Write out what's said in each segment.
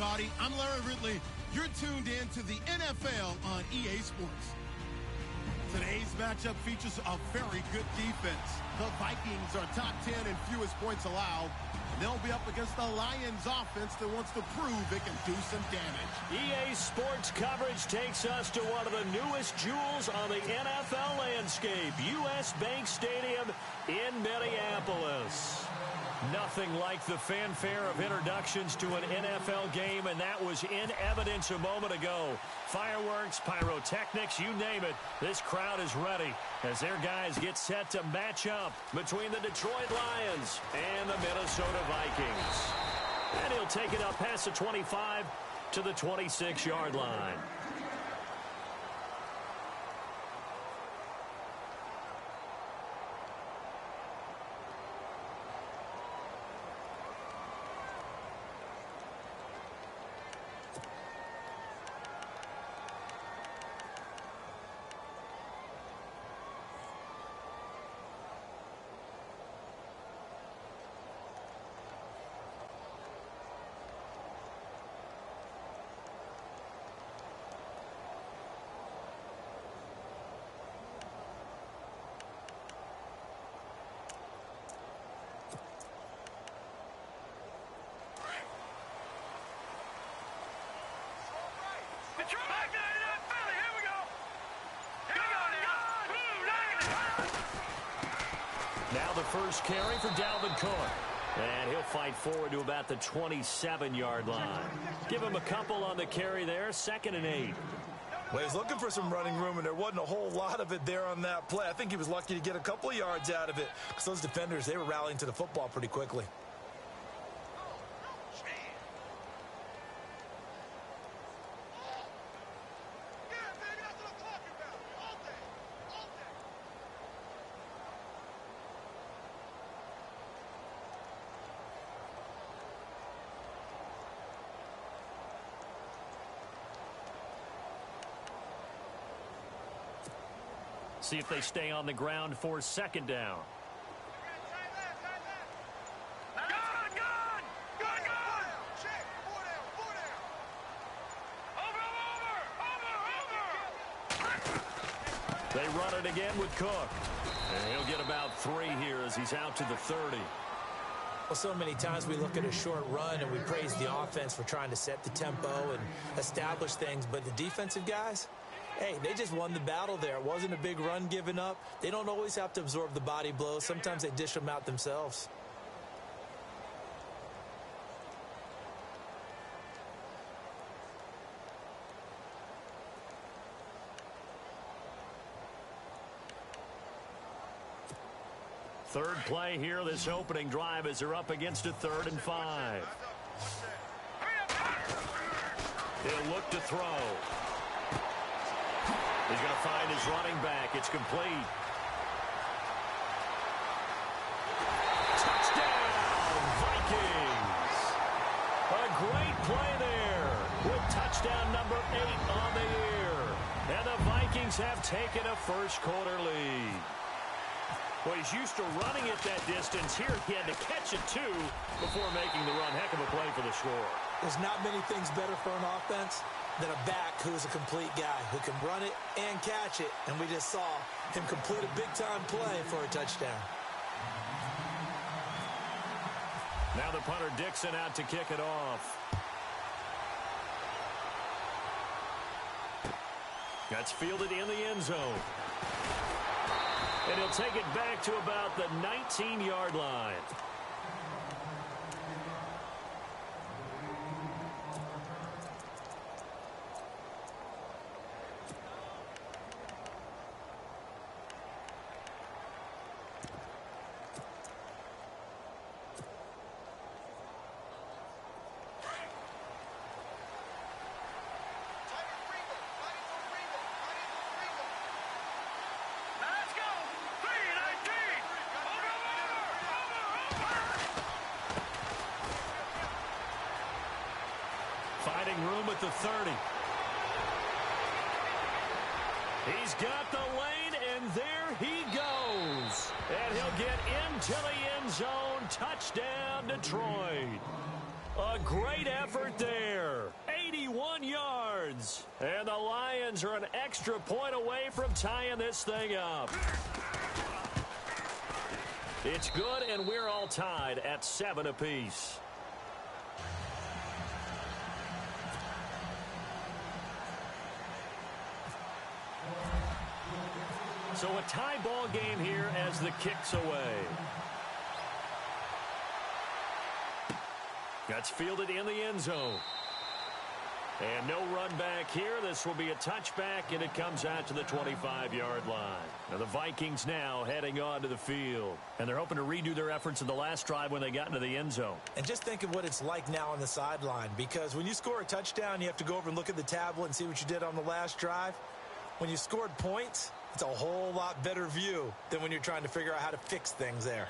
everybody. I'm Larry Ridley. You're tuned in to the NFL on EA Sports. Today's matchup features a very good defense. The Vikings are top 10 in fewest points allowed. And they'll be up against the Lions offense that wants to prove it can do some damage. EA Sports coverage takes us to one of the newest jewels on the NFL landscape, US Bank Stadium in Minneapolis. Nothing like the fanfare of introductions to an NFL game, and that was in evidence a moment ago. Fireworks, pyrotechnics, you name it. This crowd is ready as their guys get set to match up between the Detroit Lions and the Minnesota Vikings. And he'll take it up past the 25 to the 26-yard line. Now the first carry for Dalvin Cook. And he'll fight forward to about the 27-yard line. Give him a couple on the carry there, 2nd and 8. Well, he's looking for some running room, and there wasn't a whole lot of it there on that play. I think he was lucky to get a couple of yards out of it because those defenders, they were rallying to the football pretty quickly. See if they stay on the ground for 2nd down. They run it again with Cook. And he'll get about 3 here as he's out to the 30. Well, so many times we look at a short run and we praise the offense for trying to set the tempo and establish things, but the defensive guys, hey, they just won the battle there. It wasn't a big run given up. They don't always have to absorb the body blows. Sometimes they dish them out themselves. Third play here, this opening drive, as they're up against a 3rd and 5. He'll look to throw. He's going to find his running back. It's complete. Touchdown, Vikings. A great play there with touchdown number 8 on the year. And the Vikings have taken a first-quarter lead. Well, he's used to running it that distance. Here he had to catch it, too, before making the run. Heck of a play for the score. There's not many things better for an offense than a back who is a complete guy who can run it and catch it. And we just saw him complete a big-time play for a touchdown. Now the punter Dixon out to kick it off. That's fielded in the end zone. And he'll take it back to about the 19-yard line. Finding room at the 30. He's got the lane, and there he goes. And he'll get into the end zone. Touchdown, Detroit. A great effort there. 81 yards. And the Lions are an extra point away from tying this thing up. It's good, and we're all tied at 7 apiece. So a tie ball game here as the kick's away. That's fielded in the end zone. And no run back here. This will be a touchback, and it comes out to the 25-yard line. Now the Vikings now heading onto the field. And they're hoping to redo their efforts in the last drive when they got into the end zone. And just think of what it's like now on the sideline, because when you score a touchdown, you have to go over and look at the tablet and see what you did on the last drive. When you scored points, it's a whole lot better view than when you're trying to figure out how to fix things there.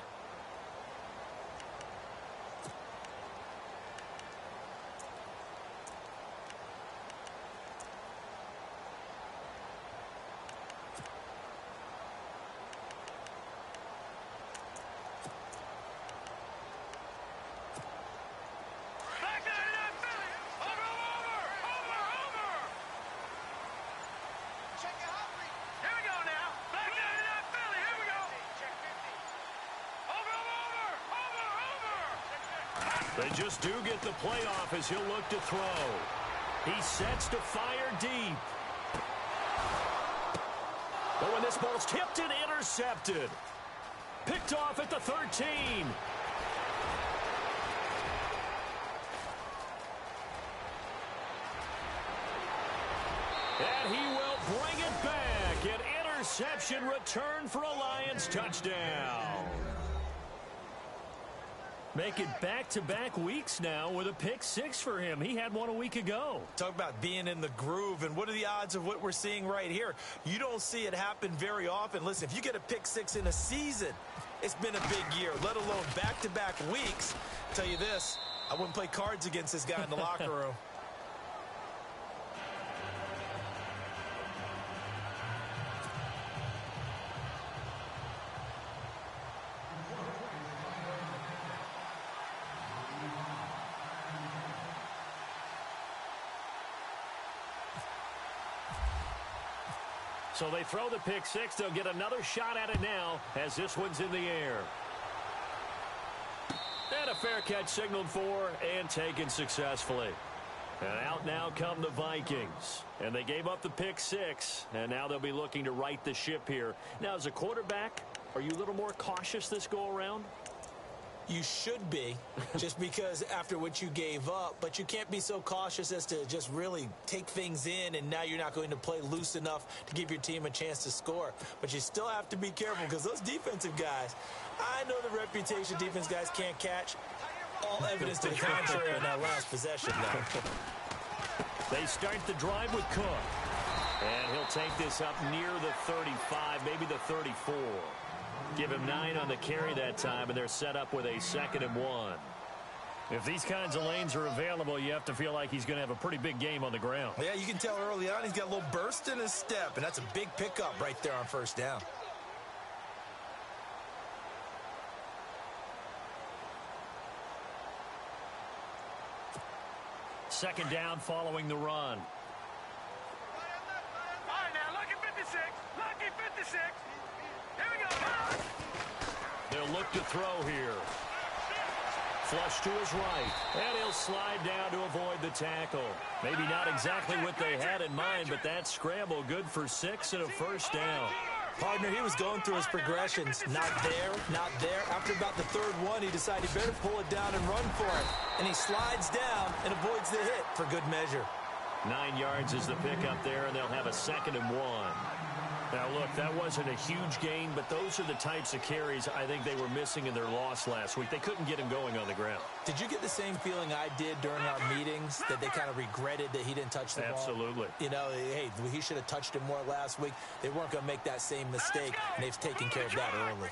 They just do get the playoff as he'll look to throw. He sets to fire deep. But when this ball's tipped and intercepted. Picked off at the 13. And he will bring it back. An interception return for a Lions touchdown. Make it back-to-back weeks now with a pick 6 for him. He had one a week ago. Talk about being in the groove, and what are the odds of what we're seeing right here? You don't see it happen very often. Listen, if you get a pick 6 in a season, it's been a big year, let alone back-to-back weeks. I'll tell you this, I wouldn't play cards against this guy in the locker room. So they throw the pick 6. They'll get another shot at it now as this one's in the air. And a fair catch signaled for and taken successfully. And out now come the Vikings. And they gave up the pick 6. And now they'll be looking to right the ship here. Now, as a quarterback, are you a little more cautious this go-around? You should be, just because after what you gave up, but you can't be so cautious as to just really take things in, and now you're not going to play loose enough to give your team a chance to score. But you still have to be careful, because those defensive guys, I know the reputation defense guys can't catch. All evidence to the contrary on that last possession, though. They start the drive with Cook. And he'll take this up near the 35, maybe the 34. Give him 9 on the carry that time, and they're set up with a 2nd and 1. If these kinds of lanes are available, you have to feel like he's going to have a pretty big game on the ground. Yeah, you can tell early on he's got a little burst in his step, and that's a big pickup right there on first down. Second down following the run. All right, now, lucky 56. Lucky 56. Here we go. They'll look to throw here. Flush to his right. And he'll slide down to avoid the tackle. Maybe not exactly what they had in mind, but that scramble good for 6 and a first down. Partner, he was going through his progressions. Not there, not there. After about the 3rd one, he decided he better pull it down and run for it. And he slides down and avoids the hit for good measure. 9 yards is the pickup there, and they'll have a 2nd and 1. Now, look, that wasn't a huge gain, but those are the types of carries I think they were missing in their loss last week. They couldn't get him going on the ground. Did you get the same feeling I did during our meetings, that they kind of regretted that he didn't touch the ball? Absolutely. You know, hey, he should have touched it more last week. They weren't going to make that same mistake, and they've taken care of that early.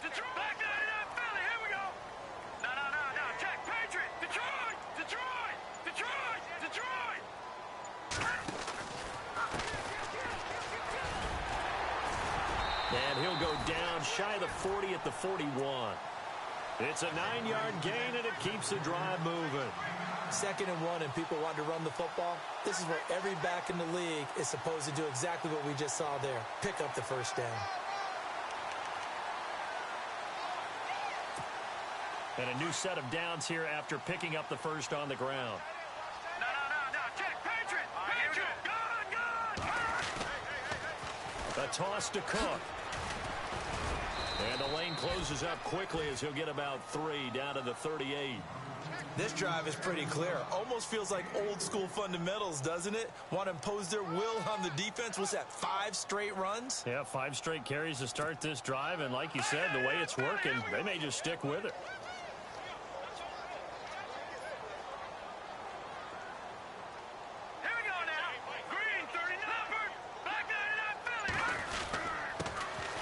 And he'll go down shy of the 40 at the 41. It's a 9-yard gain, and it keeps the drive moving. 2nd and 1, and people want to run the football. This is where every back in the league is supposed to do exactly what we just saw there. Pick up the first down. And a new set of downs here after picking up the first on the ground. No. Check. Patriot. Gun. A toss to Cook. And the lane closes up quickly as he'll get about 3 down to the 38. This drive is pretty clear. Almost feels like old school fundamentals, doesn't it? Want to impose their will on the defense. What's that, 5 straight runs? Yeah, 5 straight carries to start this drive. And like you said, the way it's working, they may just stick with it. Here we go now. Green, 39. Back 99 Philly.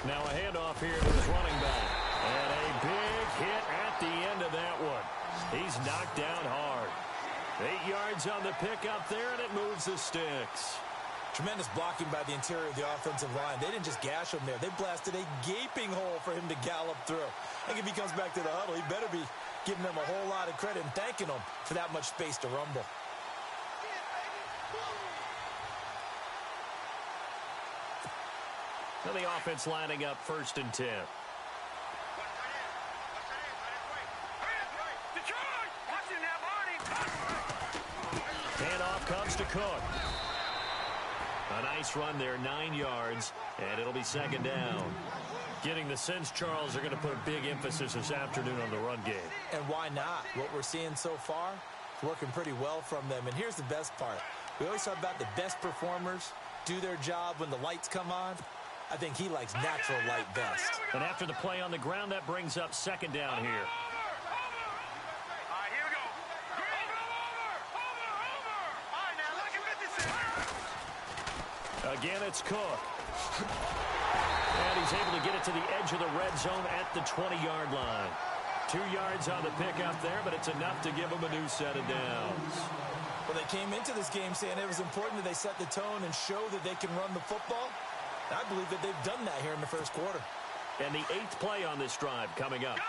Now a handoff here to his running back. And a big hit at the end of that one. He's knocked down hard. 8 yards on the pickup there, and it moves the sticks. Tremendous blocking by the interior of the offensive line. They didn't just gash him there. They blasted a gaping hole for him to gallop through. I think if he comes back to the huddle, he better be giving them a whole lot of credit and thanking them for that much space to rumble. Now the offense lining up 1st and 10. Handoff comes to Cook. A nice run there, 9 yards, and it'll be 2nd down. Getting the sense, Charles, are going to put a big emphasis this afternoon on the run game. And why not? What we're seeing so far, it's working pretty well from them. And here's the best part. We always talk about the best performers do their job when the lights come on. I think he likes natural light best. And after the play on the ground, that brings up 2nd down here. Again, it's Cook. And he's able to get it to the edge of the red zone at the 20-yard line. 2 yards on the pickup there, but it's enough to give him a new set of downs. Well, they came into this game saying it was important that they set the tone and show that they can run the football. And I believe that they've done that here in the 1st quarter. And the 8th play on this drive coming up. Gun!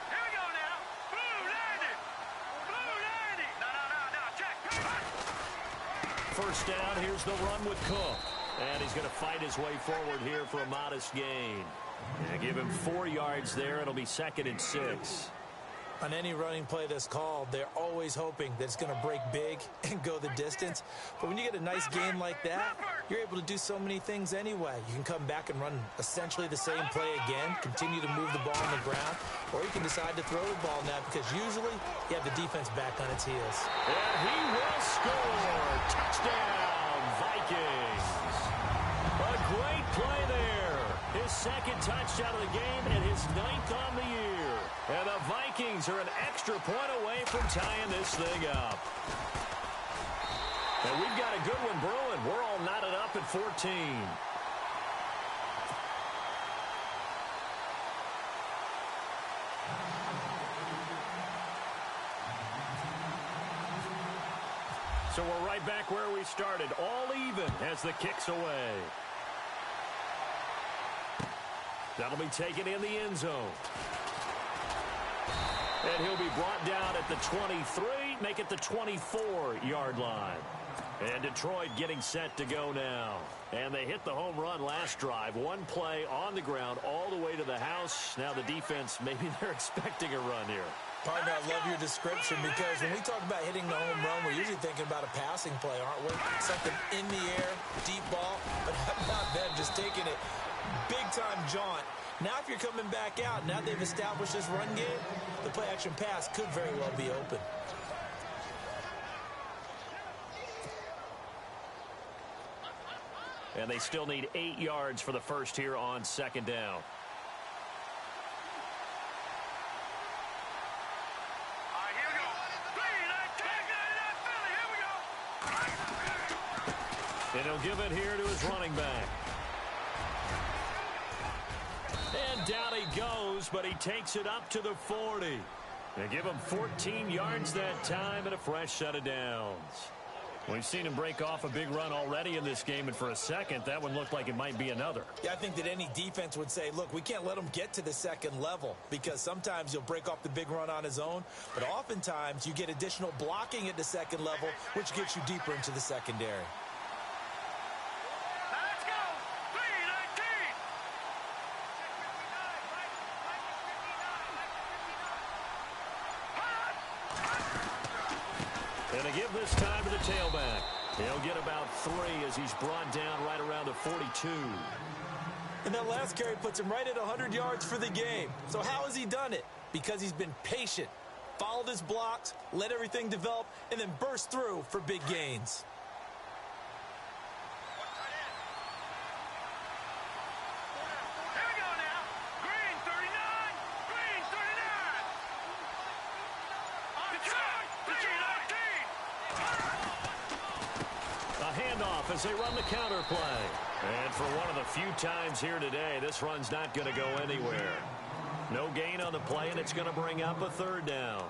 Here we go now. Blue landing. No. Check. 1st down, here's the run with Cook. And he's going to fight his way forward here for a modest gain. And give him 4 yards there. It'll be 2nd and 6. On any running play that's called, they're always hoping that it's going to break big and go the distance. But when you get a nice game like that, you're able to do so many things anyway. You can come back and run essentially the same play again, continue to move the ball on the ground, or you can decide to throw the ball now because usually you have the defense back on its heels. And he will score. Touchdown, Vikings. A great play there. His 2nd touchdown of the game and his 9th on the year. And the Vikings are an extra point away from tying this thing up. And we've got a good one brewing. We're all knotted up at 14. So we're right back where we started. All even as the kick's away. That'll be taken in the end zone. And he'll be brought down at the 23, make it the 24-yard line. And Detroit getting set to go now. And they hit the home run last drive. 1 play on the ground all the way to the house. Now the defense, maybe they're expecting a run here. Partner, I love your description because when we talk about hitting the home run, we're usually thinking about a passing play, aren't we? Something in the air, deep ball, but how about them just taking it big-time jaunt. Now if you're coming back out, now they've established this run game, the play-action pass could very well be open. And they still need 8 yards for the first here on 2nd down. And he'll give it here to his running back. And down he goes, but he takes it up to the 40. They give him 14 yards that time and a fresh set of downs. We've seen him break off a big run already in this game, and for a second, that one looked like it might be another. Yeah, I think that any defense would say, look, we can't let him get to the second level, because sometimes he'll break off the big run on his own, but oftentimes you get additional blocking at the second level, which gets you deeper into the secondary. Let's go. 319. And a give this time to the tailback. He'll get about 3 as he's brought down right around the 42. And that last carry puts him right at 100 yards for the game. So how has he done it? Because he's been patient, followed his blocks, let everything develop, and then burst through for big gains. Here we go now. Green 39. Green 39. Detroit 319. A handoff as they run the counter play. And for one of the few times here today, this run's not going to go anywhere. No gain on the play, and it's going to bring up a third down.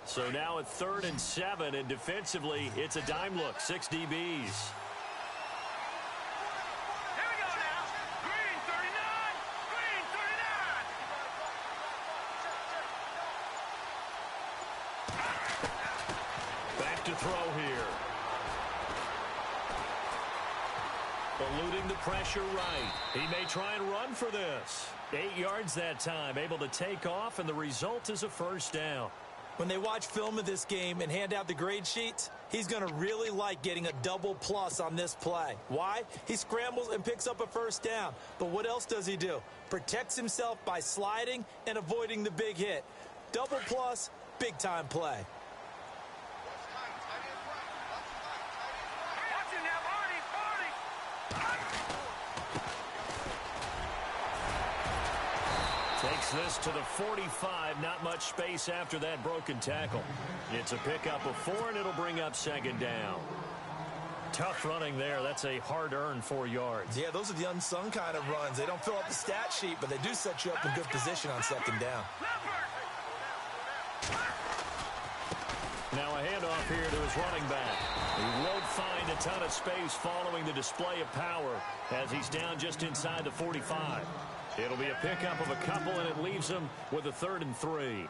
So now at 3rd and 7, and defensively, it's a dime look, 6 DBs. Here we go now. Green 39. Green 39. Back to throw here. Eluding the pressure right. He may try and run for this. 8 yards that time, able to take off, and the result is a first down. When they watch film of this game and hand out the grade sheets, he's going to really like getting a double plus on this play. Why? He scrambles and picks up a first down. But what else does he do? Protects himself by sliding and avoiding the big hit. Double plus, big-time play. Watch it now, Marty. Takes this to the 45. Not much space after that broken tackle. It's a pickup of 4, and it'll bring up 2nd down. Tough running there. That's a hard-earned 4 yards. Yeah, those are the unsung kind of runs. They don't fill up the stat sheet, but they do set you up in good position on 2nd down. Now a handoff here to his running back. He won't find a ton of space following the display of power as he's down just inside the 45. It'll be a pickup of a couple, and it leaves him with a 3rd and 3.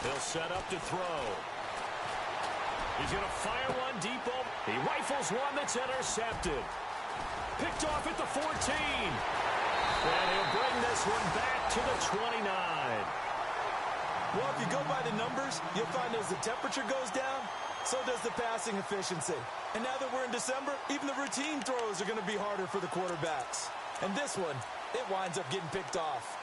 He'll set up to throw. He's going to fire one deep over. He rifles one that's intercepted. Picked off at the 14. And he'll bring this one back to the 29. Well, if you go by the numbers, you'll find as the temperature goes down, so does the passing efficiency. And now that we're in December, even the routine throws are going to be harder for the quarterbacks. And this one, it winds up getting picked off.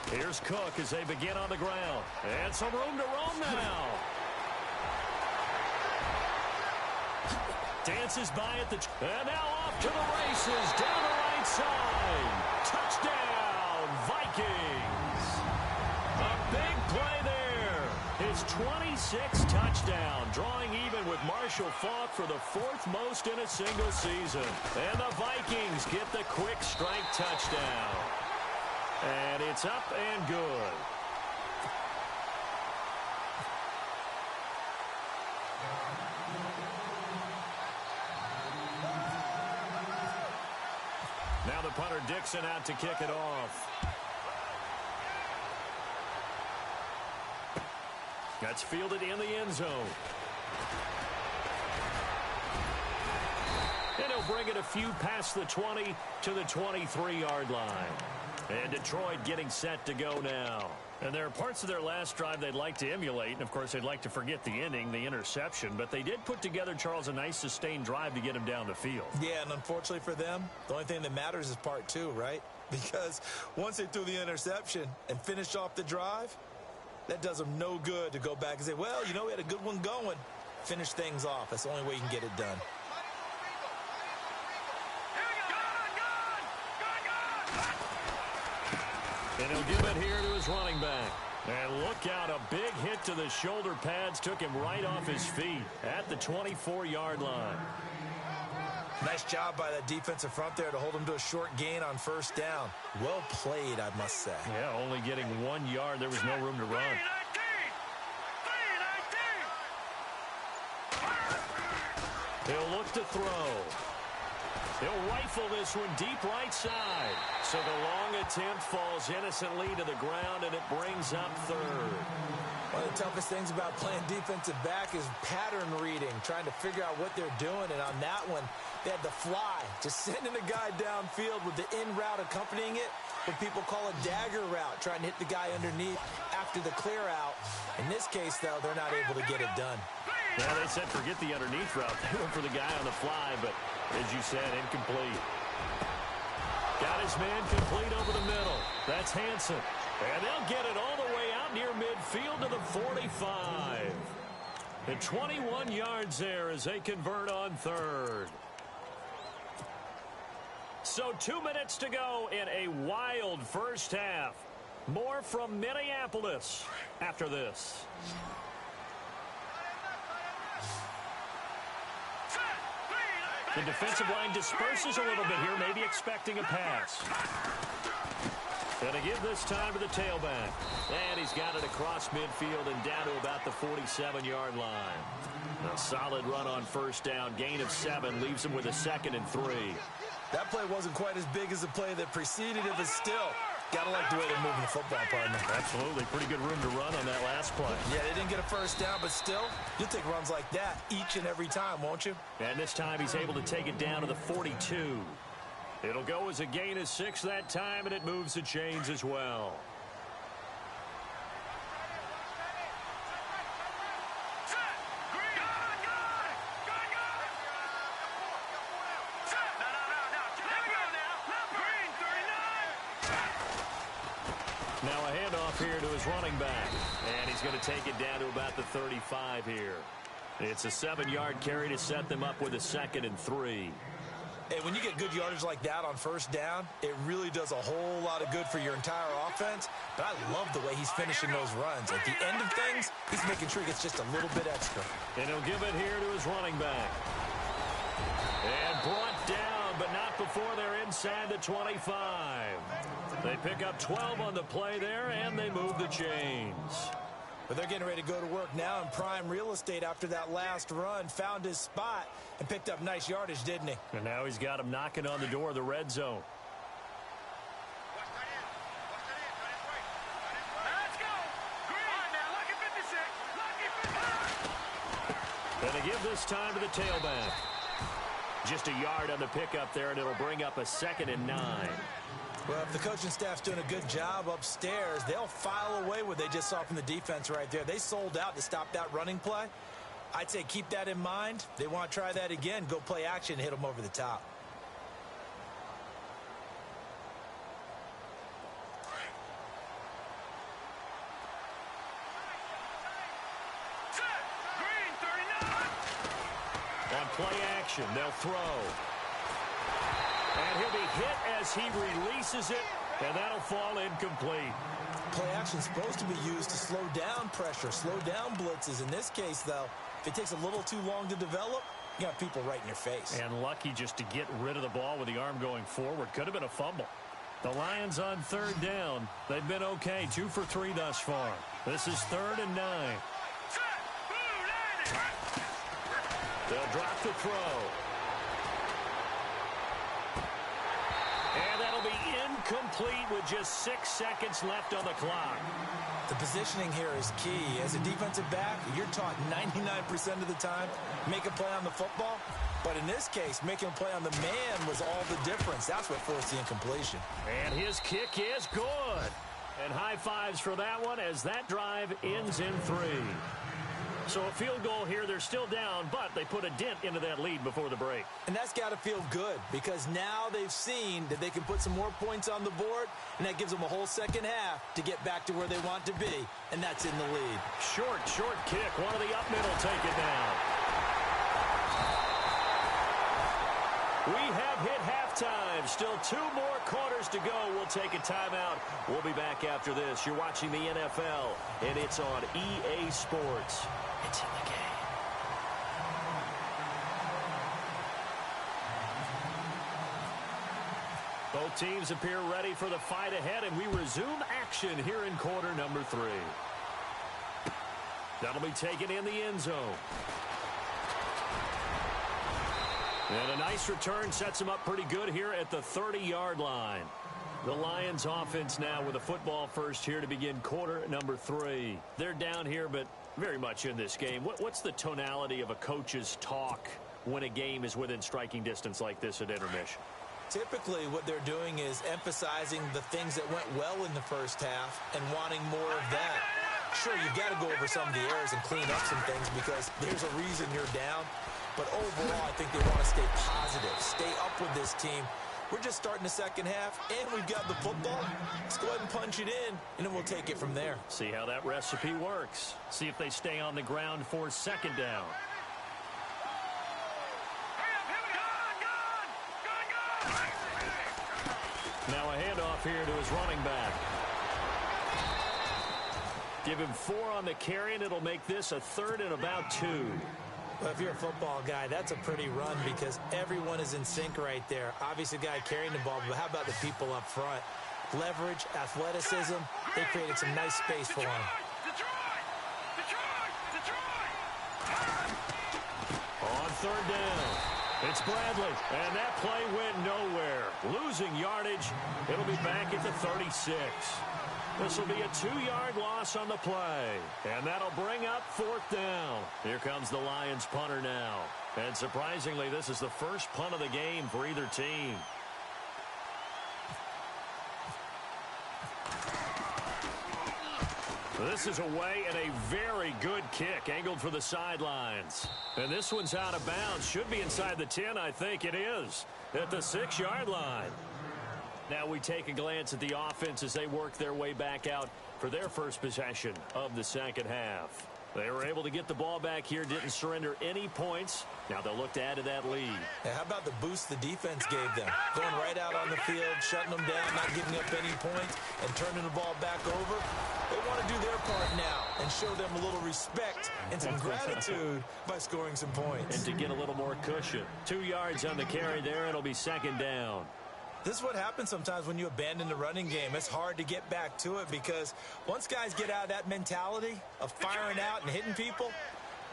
Here's Cook as they begin on the ground. And some room to roam now. Dances by at the... And now off to the races. Down the right side. Touchdown, Vikings. A big play there. His 26th touchdown. Drawing even with Marshall Faulk for the 4th most in a single season. And the Vikings get the quick strike touchdown. And it's up and good. Now the punter Dixon out to kick it off. That's fielded in the end zone. And he'll bring it a few past the 20 to the 23-yard line. And Detroit getting set to go now. And there are parts of their last drive they'd like to emulate. And, of course, they'd like to forget the ending, the interception. But they did put together, Charles, a nice sustained drive to get him down the field. Yeah, and unfortunately for them, the only thing that matters is part two, right? Because once they threw the interception and finished off the drive, that does them no good to go back and say, well, you know, we had a good one going. Finish things off. That's the only way you can get it done. And he'll give it here to his running back. And look out, a big hit to the shoulder pads took him right off his feet at the 24-yard line. Nice job by that defensive front there to hold him to a short gain on first down. Well played, I must say. Yeah, only getting 1 yard. There was no room to run. He'll look to throw. He'll rifle this one deep right side. So the long attempt falls innocently to the ground, and it brings up third. One of the toughest things about playing defensive back is pattern reading, trying to figure out what they're doing. And on that one, they had the fly, just sending a guy downfield with the in route accompanying it, what people call a dagger route, trying to hit the guy underneath after the clear out. In this case, though, they're not able to get it done. Yeah, they said forget the underneath route. They went for the guy on the fly, but as you said, incomplete. Got his man complete over the middle. That's Hansen. And they'll get it all the way out near midfield to the 45. And 21 yards there as they convert on third. So 2 minutes to go in a wild first half. More from Minneapolis after this. The defensive line disperses a little bit here, maybe expecting a pass. And to give this time to the tailback. And he's got it across midfield and down to about the 47-yard line. A solid run on first down. Gain of 7 leaves him with a 2nd and 3. That play wasn't quite as big as the play that preceded it, but still, gotta like the way they're moving the football, partner. Absolutely. Pretty good room to run on that last play. Yeah, they didn't get a first down, but still, you'll take runs like that each and every time, won't you? And this time he's able to take it down to the 42. It'll go as a gain of 6 that time, and it moves the chains as well. Now a handoff here to his running back. And he's going to take it down to about the 35 here. It's a 7-yard carry to set them up with a 2nd and 3. Hey, when you get good yardage like that on first down, it really does a whole lot of good for your entire offense. But I love the way he's finishing those runs. At the end of things, he's making sure he gets just a little bit extra. And he'll give it here to his running back. And brought down, but not before they're inside the 25. They pick up 12 on the play there, and they move the chains. But they're getting ready to go to work now in prime real estate after that last run. Found his spot and picked up nice yardage, didn't he? And now he's got him knocking on the door of the red zone. Let's go. Green. Now, lucky 56. Lucky 56. And they give this time to the tailback. Just a yard on the pickup there, and it'll bring up a 2nd and 9. Well, if the coaching staff's doing a good job upstairs, they'll file away what they just saw from the defense right there. They sold out to stop that running play. I'd say keep that in mind. They want to try that again. Go play action and hit them over the top. Green, 39. On play action, they'll throw. And he'll be hit as he releases it, and that'll fall incomplete. Play action's supposed to be used to slow down pressure, slow down blitzes. In this case, though, if it takes a little too long to develop, you got people right in your face. And lucky just to get rid of the ball with the arm going forward. Could have been a fumble. The Lions on 3rd down. They've been okay, 2 for 3 thus far. This is 3rd and 9. They'll drop the throw. And that'll be incomplete with just 6 seconds left on the clock. The positioning here is key. As a defensive back, you're taught 99% of the time, make a play on the football. But in this case, making a play on the man was all the difference. That's what forced the incompletion. And his kick is good. And high fives for that one as that drive ends in 3. So a field goal here. They're still down, but they put a dent into that lead before the break. And that's got to feel good because now they've seen that they can put some more points on the board, and that gives them a whole second half to get back to where they want to be, and that's in the lead. Short kick. One of the up middle take it down. We have hit halftime. Still 2 more quarters to go. We'll take a timeout. We'll be back after this. You're watching the NFL, and it's on EA Sports. It's in the game. Both teams appear ready for the fight ahead, and we resume action here in quarter number 3. That'll be taken in the end zone. And a nice return sets them up pretty good here at the 30-yard line. The Lions offense now with a football first here to begin quarter number 3. They're down here, but very much in this game. What's the tonality of a coach's talk when a game is within striking distance like this at intermission? Typically, what they're doing is emphasizing the things that went well in the first half and wanting more of that. Sure, you've got to go over some of the errors and clean up some things because there's a reason you're down. But overall, I think they want to stay positive, stay up with this team. We're just starting the second half, and we've got the football. Let's go ahead and punch it in, and then we'll take it from there. See how that recipe works. See if they stay on the ground for second down. Now a handoff here to his running back. Give him 4 on the carry, and it'll make this a 3rd and about 2. Well, if you're a football guy, that's a pretty run because everyone is in sync right there. Obviously, the guy carrying the ball, but how about the people up front? Leverage, athleticism, they created some nice space for him. On 3rd down, it's Bradley, and that play went nowhere. Losing yardage, it'll be back at the 36. This will be a 2-yard loss on the play. And that'll bring up 4th down. Here comes the Lions punter now. And surprisingly, this is the first punt of the game for either team. This is away and a very good kick angled for the sidelines. And this one's out of bounds. Should be inside the 10, I think it is. At the 6-yard line. Now we take a glance at the offense as they work their way back out for their first possession of the second half. They were able to get the ball back here, didn't surrender any points. Now they'll look to add to that lead. Hey, how about the boost the defense gave them? Going right out on the field, shutting them down, not giving up any points, and turning the ball back over. They want to do their part now and show them a little respect and some gratitude by scoring some points. And to get a little more cushion. 2 yards on the carry there. It'll be second down. This is what happens sometimes when you abandon the running game. It's hard to get back to it because once guys get out of that mentality of firing out and hitting people,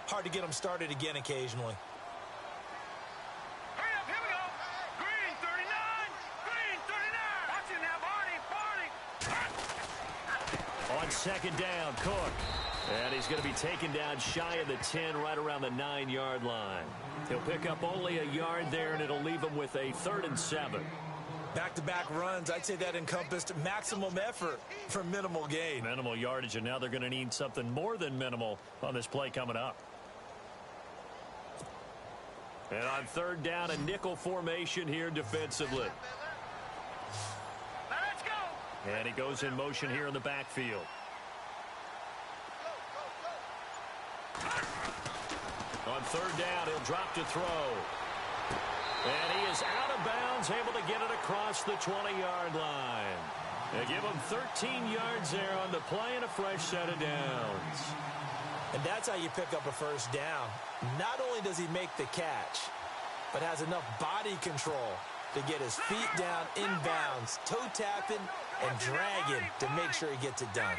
hard to get them started again occasionally. Hurry up, here we go. Green 39. Green 39. Watch it now, Barney. On second down, Cook. And he's going to be taken down shy of the 10, right around the 9-yard line. He'll pick up only a yard there, and it'll leave him with a 3rd and 7. Back-to-back runs, I'd say that encompassed maximum effort for minimal gain. Minimal yardage, and now they're going to need something more than minimal on this play coming up. And on 3rd down, a nickel formation here defensively. Let's go. And he goes in motion here in the backfield. On 3rd down, he'll drop to throw. And he is out of bounds, able to get it across the 20-yard line. They give him 13 yards there on the play and a fresh set of downs. And that's how you pick up a first down. Not only does he make the catch, but has enough body control to get his feet down inbounds, toe tapping and dragging to make sure he gets it done.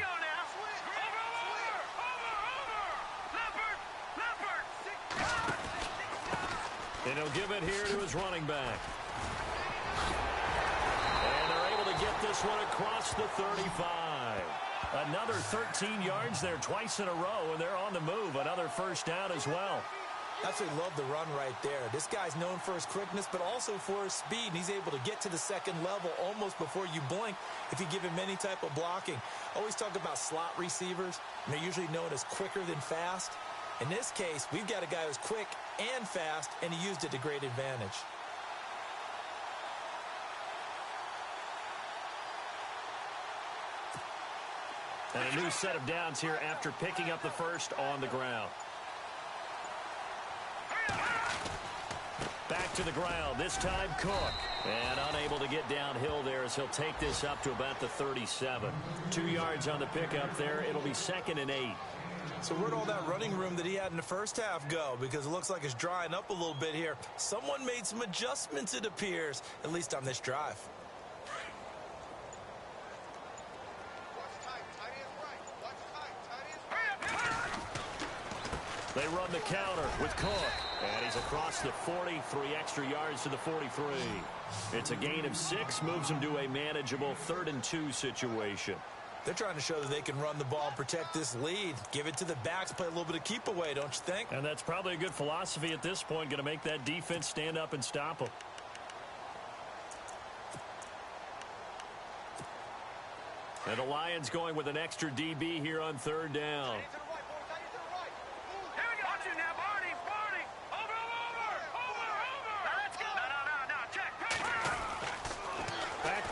And he'll give it here to his running back. get this one across the 35. Another 13 yards there twice in a row, and they're on the move. Another first down as well. Absolutely love the run right there. This guy's known for his quickness, but also for his speed. And he's able to get to the second level almost before you blink if you give him any type of blocking. Always talk about slot receivers, and they're usually known as quicker than fast. In this case, we've got a guy who's quick and fast, and he used it to great advantage. And a new set of downs here after picking up the first on the ground. Back to the ground, this time Cook. And unable to get downhill there as he'll take this up to about the 37. 2 yards on the pickup there. It'll be 2nd and 8. So where'd all that running room that he had in the first half go? Because it looks like it's drying up a little bit here. Someone made some adjustments, it appears, at least on this drive. They run the counter with Cook. And he's across the 40, 3 extra yards to the 43. It's a gain of 6, moves him to a manageable 3rd and 2 situation. They're trying to show that they can run the ball and protect this lead. Give it to the backs, play a little bit of keep away, don't you think? And that's probably a good philosophy at this point, going to make that defense stand up and stop them. And the Lions going with an extra DB here on 3rd down.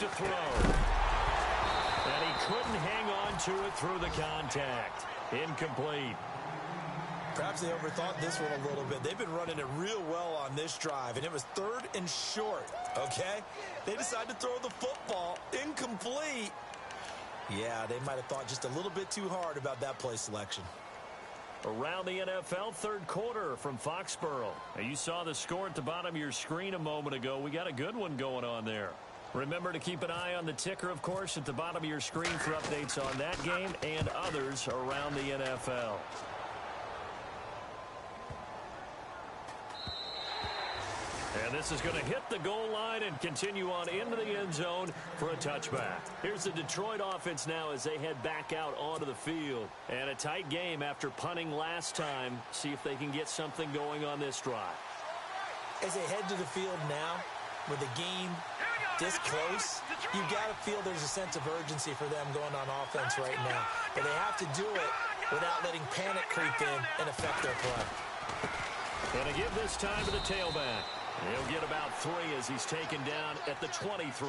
To throw. And he couldn't hang on to it through the contact. Incomplete. Perhaps they overthought this one a little bit. They've been running it real well on this drive, and it was 3rd and short, okay? They decided to throw the football. Incomplete. Yeah, they might have thought just a little bit too hard about that play selection. Around the NFL, 3rd quarter from Foxborough. Now, you saw the score at the bottom of your screen a moment ago. We got a good one going on there. Remember to keep an eye on the ticker, of course, at the bottom of your screen for updates on that game and others around the NFL. And this is going to hit the goal line and continue on into the end zone for a touchback. Here's the Detroit offense now as they head back out onto the field. And a tight game after punting last time. See if they can get something going on this drive. As they head to the field now, with the game this close, you got to feel there's a sense of urgency for them going on offense right now. But they have to do it without letting panic creep in and affect their play. Going to give this time to the tailback. He'll get about 3 as he's taken down at the 23.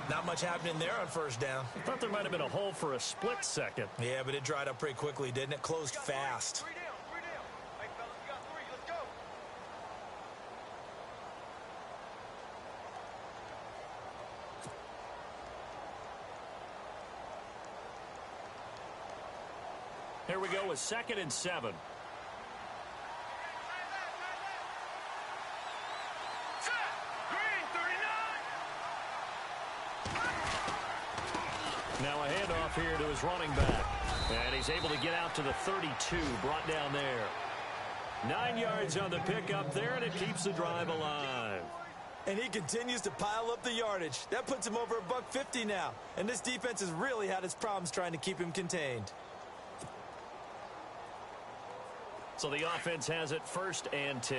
Not much happening there on 1st down. I thought there might have been a hole for a split second. Yeah, but it dried up pretty quickly, didn't it? Closed fast. Here we go with 2nd and 7. Now a handoff here to his running back. And he's able to get out to the 32, brought down there. 9 yards on the pickup there, and it keeps the drive alive. And he continues to pile up the yardage. That puts him over $150 now. And this defense has really had its problems trying to keep him contained. So the offense has it 1st and 10.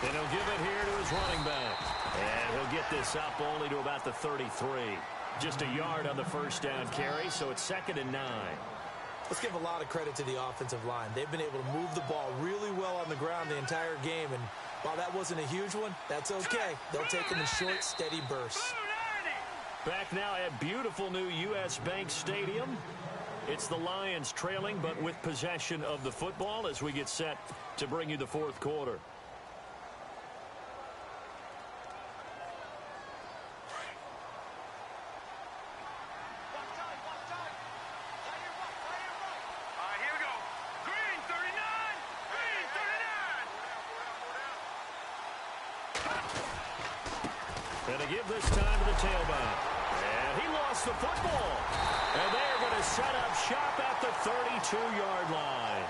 And he'll give it here to his running back. And he'll get this up only to about the 33. Just a yard on the 1st down carry, so it's 2nd and 9. Let's give a lot of credit to the offensive line. They've been able to move the ball really well on the ground the entire game, and while that wasn't a huge one, that's okay. They'll take them in short, steady bursts. Back now at beautiful new U.S. Bank Stadium. It's the Lions trailing, but with possession of the football as we get set to bring you the 4th quarter. And to give this time to the tailback. And he lost the football. And they are going to set up shop at the 32-yard line.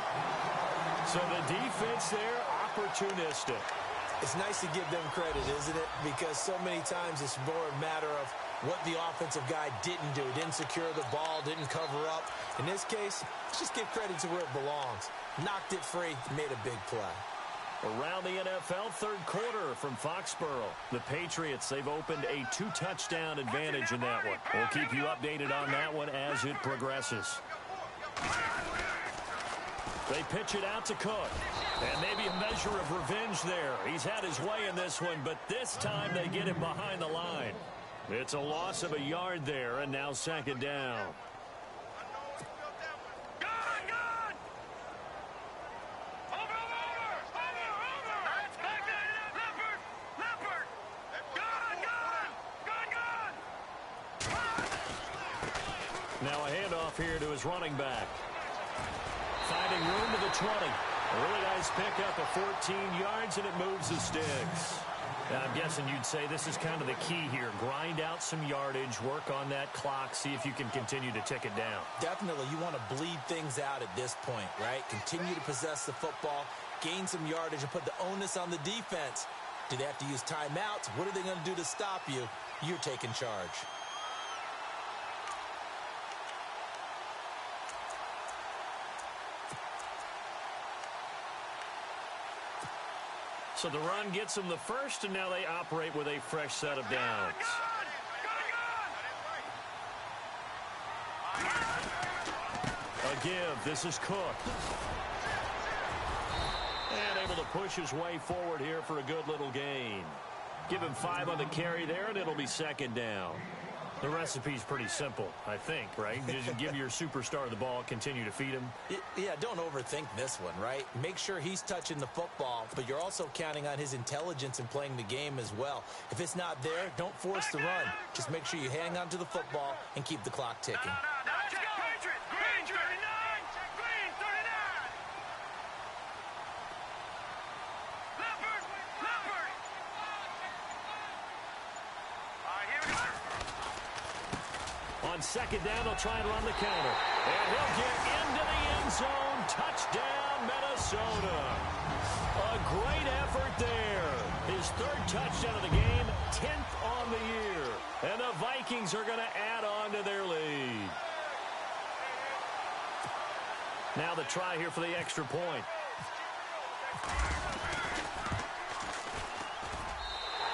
So the defense there, opportunistic. It's nice to give them credit, isn't it? Because so many times it's more a matter of what the offensive guy didn't do. Didn't secure the ball, didn't cover up. In this case, let's just give credit to where it belongs. Knocked it free, made a big play. Around the NFL, third quarter from Foxborough. The Patriots, they've opened a 2-touchdown advantage in that one. We'll keep you updated on that one as it progresses. They pitch it out to Cook. And maybe a measure of revenge there. He's had his way in this one, but this time they get him behind the line. It's a loss of a yard there, and now second down. Now a handoff here to his running back. Finding room to the 20. A really nice pickup of 14 yards, and it moves the sticks. Now, I'm guessing you'd say this is kind of the key here. Grind out some yardage, work on that clock, see if you can continue to tick it down. Definitely. You want to bleed things out at this point, right? Continue to possess the football, gain some yardage, and put the onus on the defense. Do they have to use timeouts? What are they going to do to stop you? You're taking charge. So the run gets them the first, and now they operate with a fresh set of downs. A give. This is Cook. And able to push his way forward here for a good little gain. Give him 5 on the carry there, and it'll be second down. The recipe's pretty simple, I think, right? Just give your superstar the ball, continue to feed him. Yeah, don't overthink this one, right? Make sure he's touching the football, but you're also counting on his intelligence in playing the game as well. If it's not there, don't force the run. Just make sure you hang on to the football and keep the clock ticking. Let's go! Green 39! Green 39! Leopard! Leopard! All right, here we go. On second down, they'll try and run the counter. And he'll get into the end zone. Touchdown, Minnesota. A great effort there. His third touchdown of the game, 10th on the year. And the Vikings are going to add on to their lead. Now the try here for the extra point.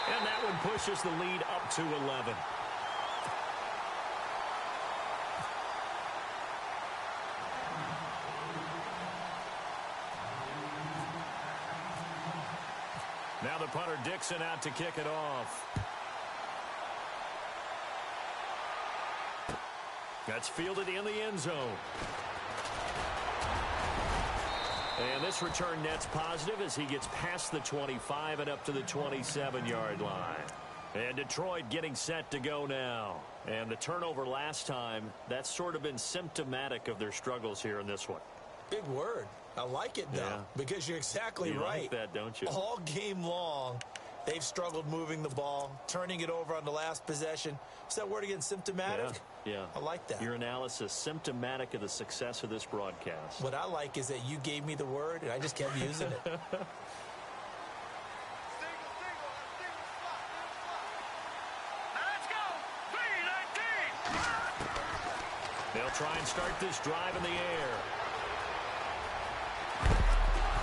And that one pushes the lead up to 11. Now the punter Dixon out to kick it off. That's fielded in the end zone. And this return net's positive as he gets past the 25 and up to the 27-yard line. And Detroit getting set to go now. And the turnover last time, that's sort of been symptomatic of their struggles here in this one. Big word. I like it, though, because you're exactly right. You like that, don't you? All game long, they've struggled moving the ball, turning it over on the last possession. Is that word again, symptomatic? Yeah. I like that. Your analysis, symptomatic of the success of this broadcast. What I like is that you gave me the word, and I just kept using it. Let's go! 319! They'll try and start this drive in the air.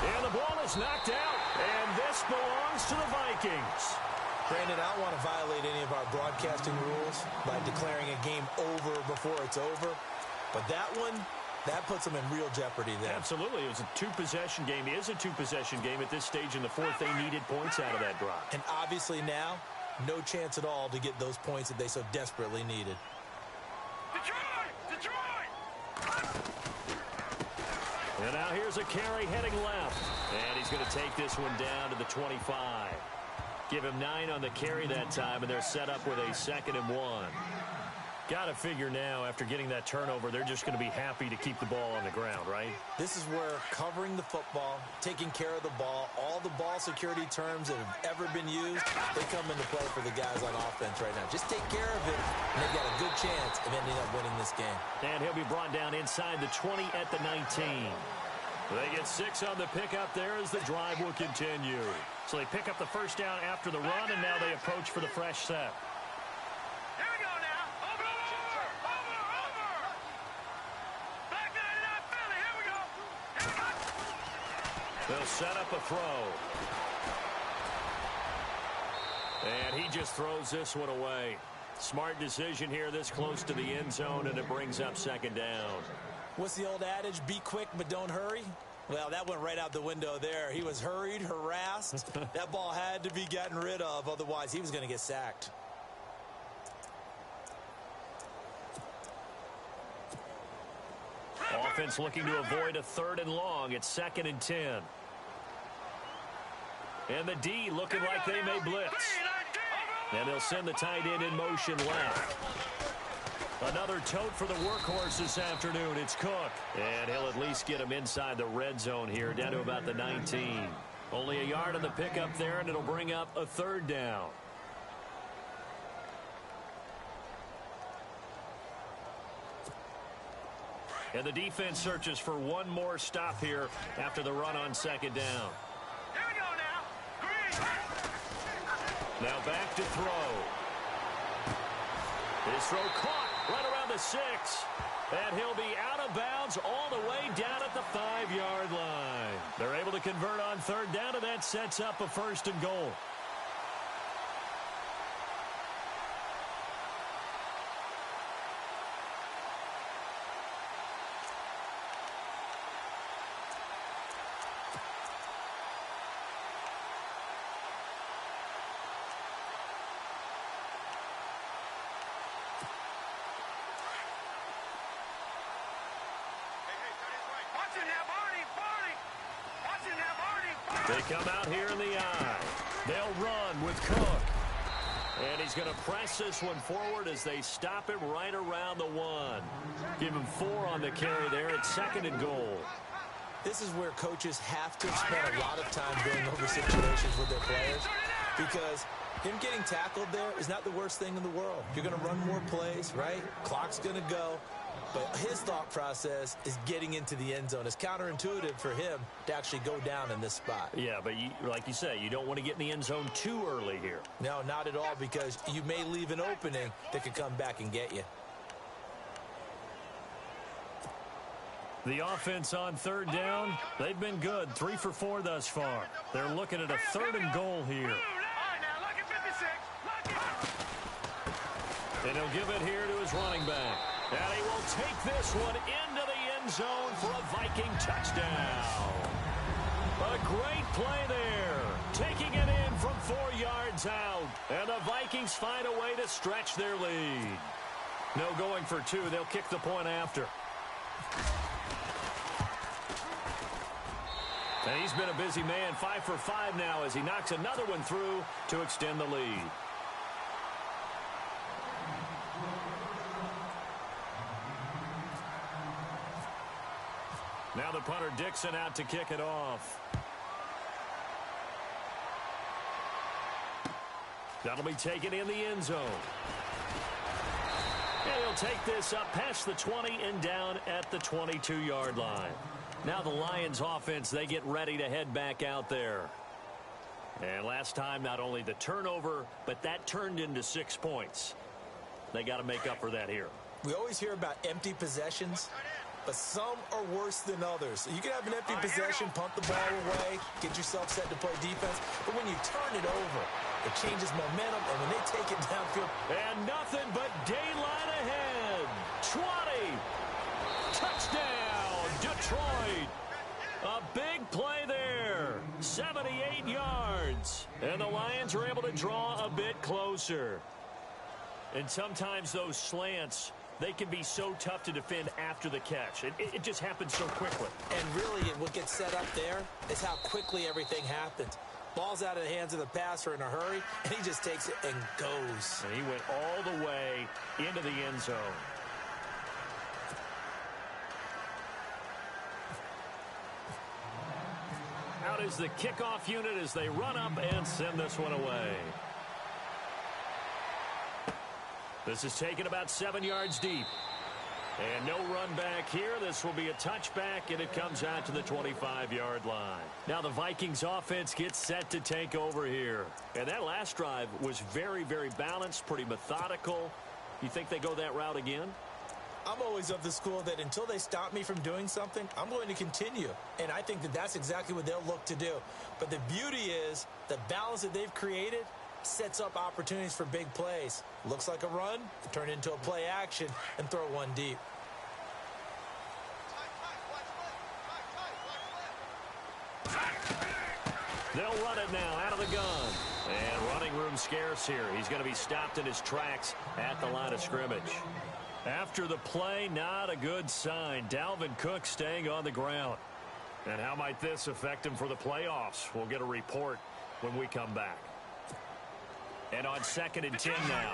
And the ball is knocked out, and this belongs to the Vikings. Brandon, I don't want to violate any of our broadcasting rules by declaring a game over before it's over, but that one, that puts them in real jeopardy there. Absolutely. It was a two-possession game. It is a two-possession game at this stage in the fourth. They needed points out of that drive. And obviously now, no chance at all to get those points that they so desperately needed. Detroit! And now here's a carry heading left. And he's going to take this one down to the 25. Give him 9 on the carry that time, and they're set up with a 2nd and 1. Got to figure now, after getting that turnover, they're just going to be happy to keep the ball on the ground, right? This is where covering the football, taking care of the ball, all the ball security terms that have ever been used, they come into play for the guys on offense right now. Just take care of it, and they've got a good chance of ending up winning this game. And he'll be brought down inside the 20 at the 19. They get 6 on the pickup there as the drive will continue. So they pick up the first down after the run, and now they approach for the fresh set. Here we go now. Over. Black 99 Philly. Here we go. They'll set up a throw. And he just throws this one away. Smart decision here this close to the end zone, and it brings up second down. What's the old adage? Be quick, but don't hurry. Well, that went right out the window there. He was hurried, harassed. That ball had to be gotten rid of. Otherwise, he was going to get sacked. Offense looking to avoid a 3rd and long. It's 2nd and 10. And the D looking like they may blitz. And they'll send the tight end in motion left. Another tote for the workhorse this afternoon. It's Cook. And he'll at least get him inside the red zone here, down to about the 19. Only a yard on the pickup there, and it'll bring up a 3rd down. And the defense searches for one more stop here after the run on 2nd down. Here we go now. Green. Now back to throw. His throw caught right around the 6. And he'll be out of bounds all the way down at the 5-yard line. They're able to convert on 3rd down, and that sets up a 1st and goal. They come out here in the eye. They'll run with Cook. And he's going to press this one forward as they stop it right around the 1. Give him 4 on the carry there at 2nd and goal. This is where coaches have to spend a lot of time going over situations with their players, because him getting tackled there is not the worst thing in the world. You're going to run more plays, right? Clock's going to go. But his thought process is getting into the end zone. It's counterintuitive for him to actually go down in this spot. Yeah, but like you say, you don't want to get in the end zone too early here. No, not at all, because you may leave an opening that could come back and get you. The offense on 3rd down, they've been good. 3 for 4 thus far. They're looking at a 3rd and goal here. And he'll give it here to his running back. And he will take this one into the end zone for a Viking touchdown. A great play there. Taking it in from 4 yards out. And the Vikings find a way to stretch their lead. No going for 2. They'll kick the point after. And he's been a busy man. 5 for 5 now as he knocks another one through to extend the lead. Now the punter Dixon out to kick it off. That'll be taken in the end zone. And he'll take this up past the 20 and down at the 22-yard line. Now the Lions offense, they get ready to head back out there. And last time, not only the turnover, but that turned into 6 points. They got to make up for that here. We always hear about empty possessions, but some are worse than others. You can have an empty possession, punt the ball away, get yourself set to play defense, but when you turn it over, it changes momentum, and when they take it downfield. And nothing but daylight ahead. 20. Touchdown, Detroit. A big play there. 78 yards. And the Lions are able to draw a bit closer. And sometimes those slants, they can be so tough to defend after the catch. It just happens so quickly. And really, what gets set up there is how quickly everything happens. Ball's out of the hands of the passer in a hurry, and he just takes it and goes. And he went all the way into the end zone. Out is the kickoff unit as they run up and send this one away. This is taken about 7 yards deep. And no run back here. This will be a touchback, and it comes out to the 25-yard line. Now the Vikings offense gets set to take over here. And that last drive was very, very balanced, pretty methodical. You think they go that route again? I'm always of the school that until they stop me from doing something, I'm going to continue. And I think that that's exactly what they'll look to do. But the beauty is the balance that they've created sets up opportunities for big plays. Looks like a run, turn into a play action, and throw one deep. They'll run it now out of the gun. And running room scarce here. He's going to be stopped in his tracks at the line of scrimmage. After the play, not a good sign. Dalvin Cook staying on the ground. And how might this affect him for the playoffs? We'll get a report when we come back. And on 2nd and 10 now.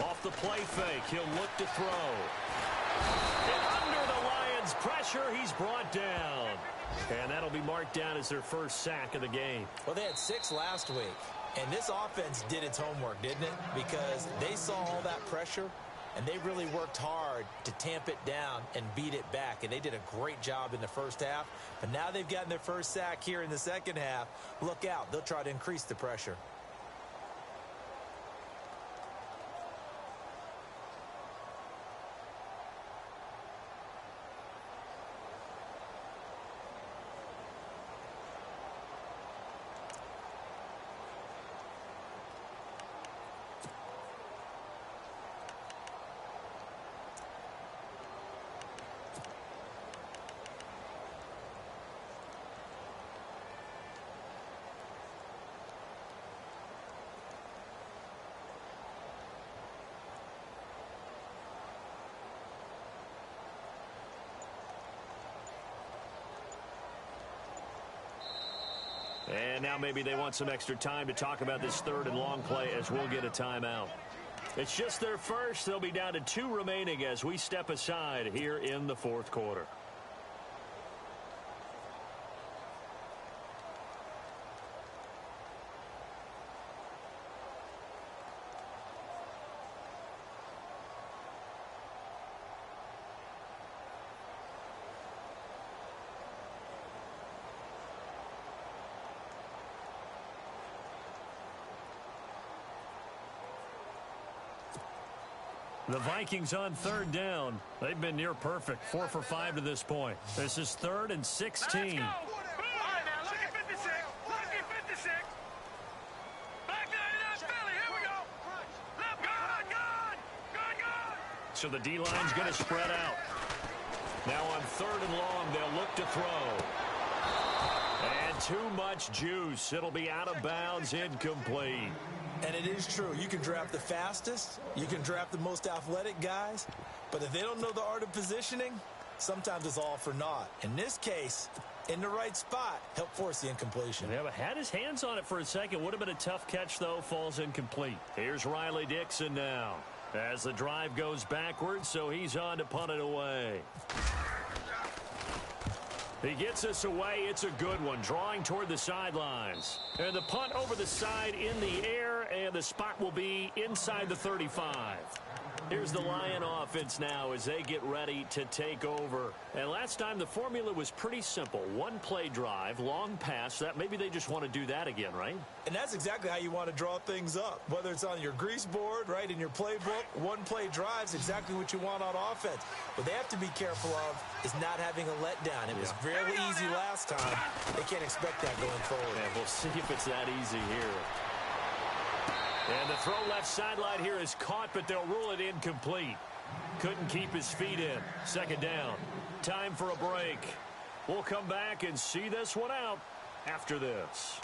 Off the play fake, he'll look to throw. And under the Lions' pressure, he's brought down. And that'll be marked down as their first sack of the game. Well, they had 6 last week. And this offense did its homework, didn't it? Because they saw all that pressure, and they really worked hard to tamp it down and beat it back. And they did a great job in the first half. But now they've gotten their first sack here in the second half. Look out. They'll try to increase the pressure. And now maybe they want some extra time to talk about this 3rd and long play as we'll get a timeout. It's just their first. They'll be down to 2 remaining as we step aside here in the 4th quarter. The Vikings on 3rd down. They've been near perfect. 4 for 5 to this point. This is 3rd and 16. Let's go. All right, now, lucky 56. Lucky 56. Back there in that belly. Here we go. Left guard. Good. So the D-line's going to spread out. Now on 3rd and long, they'll look to throw. And too much juice. It'll be out of bounds, incomplete. And it is true. You can draft the fastest. You can draft the most athletic guys. But if they don't know the art of positioning, sometimes it's all for naught. In this case, in the right spot, help force the incompletion. Yeah, but had his hands on it for a second. Would have been a tough catch, though. Falls incomplete. Here's Riley Dixon now as the drive goes backwards, so he's on to punt it away. He gets us away. It's a good one, drawing toward the sidelines. And the punt over the side in the air, and the spot will be inside the 35. Here's the Lion offense now as they get ready to take over. And last time the formula was pretty simple. 1 play drive, long pass. That maybe they just want to do that again, right? And that's exactly how you want to draw things up. Whether it's on your grease board, right, in your playbook, 1 play drive is exactly what you want on offense. What they have to be careful of is not having a letdown. It was fairly easy last time. They can't expect that going forward. And we'll see if it's that easy here. And the throw left sideline here is caught, but they'll rule it incomplete. Couldn't keep his feet in. 2nd down. Time for a break. We'll come back and see this one out after this.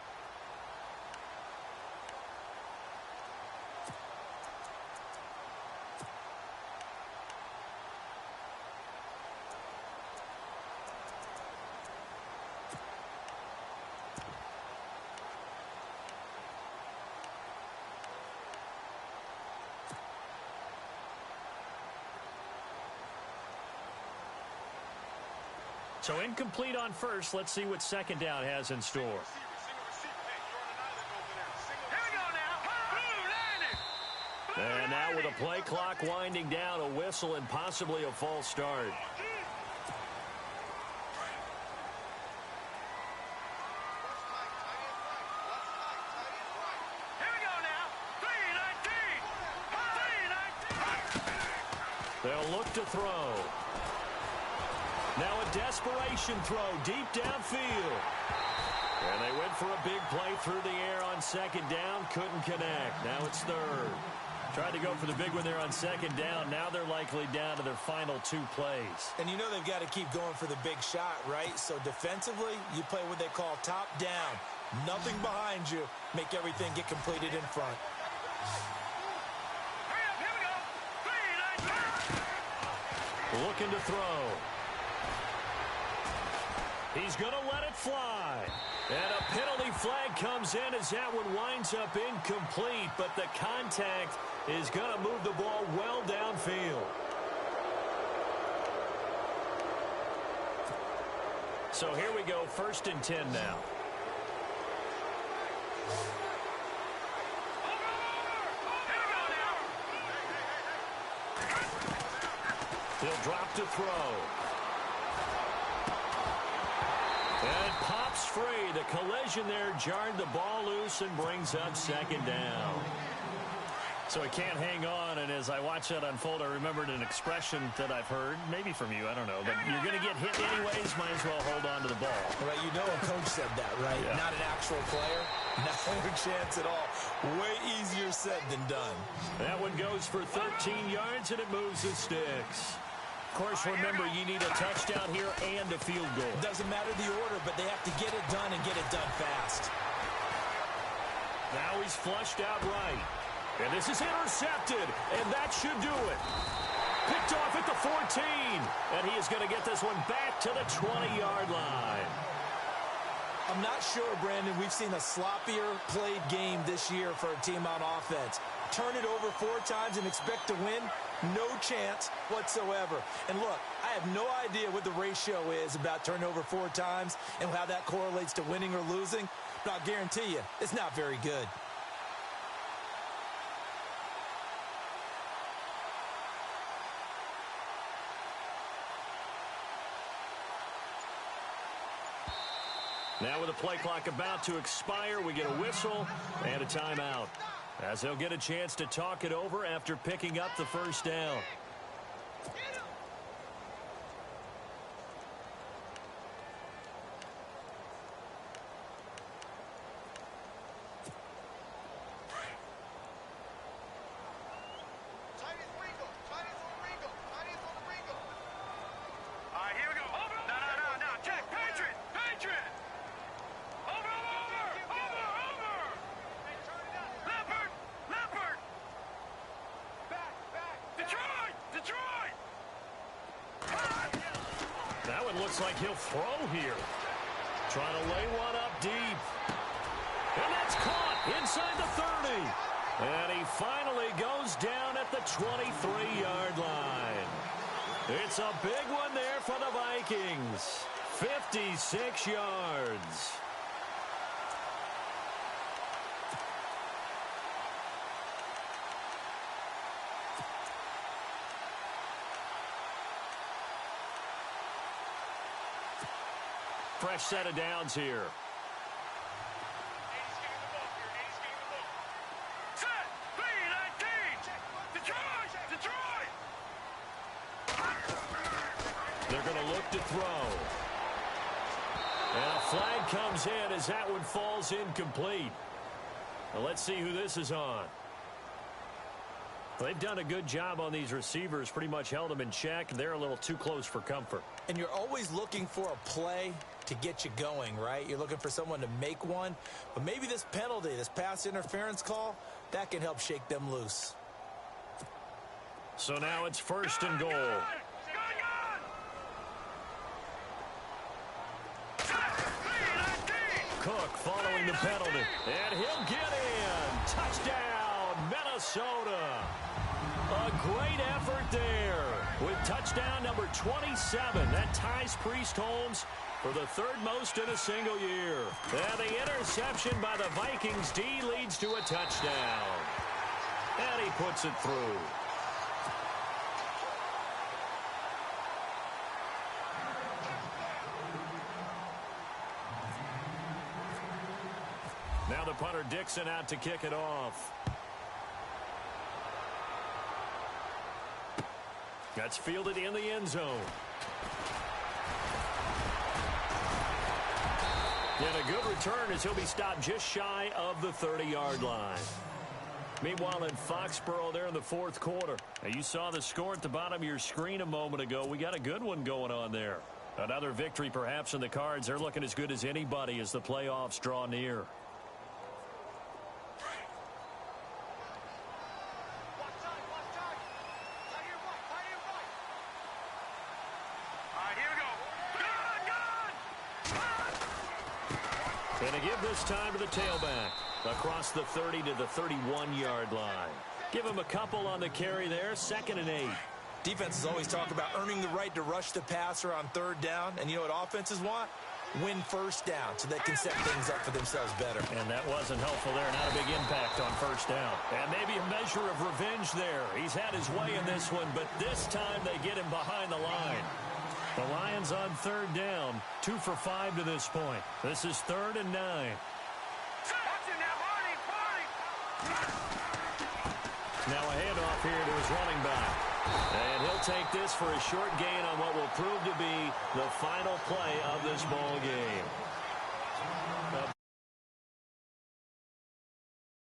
So incomplete on first. Let's see what second down has in store. Here we go now. And now with a play clock winding down, a whistle and possibly a false start. Here we go now. 3-19. They'll look to throw. Now a desperation throw deep downfield. And they went for a big play through the air on second down. Couldn't connect. Now it's third. Tried to go for the big one there on second down. Now they're likely down to their final 2 plays. And you know they've got to keep going for the big shot, right? So defensively, you play what they call top down. Nothing behind you. Make everything get completed in front. Hurry up, here we go. 3-19. Looking to throw. He's going to let it fly. And a penalty flag comes in as that one winds up incomplete, but the contact is going to move the ball well downfield. So here we go, 1st and 10 now. He'll drop to throw. And it pops free. The collision there jarred the ball loose and brings up second down. So he can't hang on, and as I watch that unfold, I remembered an expression that I've heard, maybe from you, I don't know, but you're going to get hit anyways, might as well hold on to the ball. Right, you know a coach said that, right? Yeah. Not an actual player. Not a chance at all. Way easier said than done. That one goes for 13 yards, and it moves the sticks. Of course, remember, you need a touchdown here and a field goal. Doesn't matter the order, but they have to get it done and get it done fast. Now he's flushed out right. And this is intercepted, and that should do it. Picked off at the 14, and he is going to get this one back to the 20-yard line. I'm not sure, Brandon, we've seen a sloppier played game this year for a team on offense. Turn it over 4 times and expect to win? No chance whatsoever. And look, I have no idea what the ratio is about turnover 4 times and how that correlates to winning or losing, but I'll guarantee you, it's not very good. Now with the play clock about to expire, we get a whistle and a timeout, as they'll get a chance to talk it over after picking up the first down. All right, here we go. No. Check. Patriot. Over. Leopard. Back. Detroit. That one looks like he'll throw here. Trying to lay one up deep. And that's caught inside the 30. And he finally goes down at the 23-yard line. It's a big one there for the Vikings. 56 yards. Fresh set of downs here. Set. 3-19. Detroit. They're going to look to throw. And a flag comes in as that one falls incomplete. Now let's see who this is on. They've done a good job on these receivers, pretty much held them in check. They're a little too close for comfort. And you're always looking for a play to get you going, right? You're looking for someone to make one. But maybe this penalty, this pass interference call, that can help shake them loose. So now it's 1st and goal. Cook following the penalty. And he'll get in. Touchdown, Minnesota. A great effort there with touchdown number 27. That ties Priest Holmes for the third most in a single year. And the interception by the Vikings D leads to a touchdown. And he puts it through. Now the punter Dixon out to kick it off. That's fielded in the end zone. And a good return as he'll be stopped just shy of the 30-yard line. Meanwhile, in Foxborough there in the fourth quarter. Now, you saw the score at the bottom of your screen a moment ago. We got a good one going on there. Another victory perhaps in the cards. They're looking as good as anybody as the playoffs draw near. And a give this time to the tailback. Across the 30 to the 31-yard line. Give him a couple on the carry there. 2nd and 8. Defenses always talk about earning the right to rush the passer on third down. And you know what offenses want? Win first down so they can set things up for themselves better. And that wasn't helpful there. Not a big impact on first down. And maybe a measure of revenge there. He's had his way in this one, but this time they get him behind the line. The Lions on third down. 2 for 5 to this point. This is 3rd and 9. Now a handoff here to his running back. And he'll take this for a short gain on what will prove to be the final play of this ball game.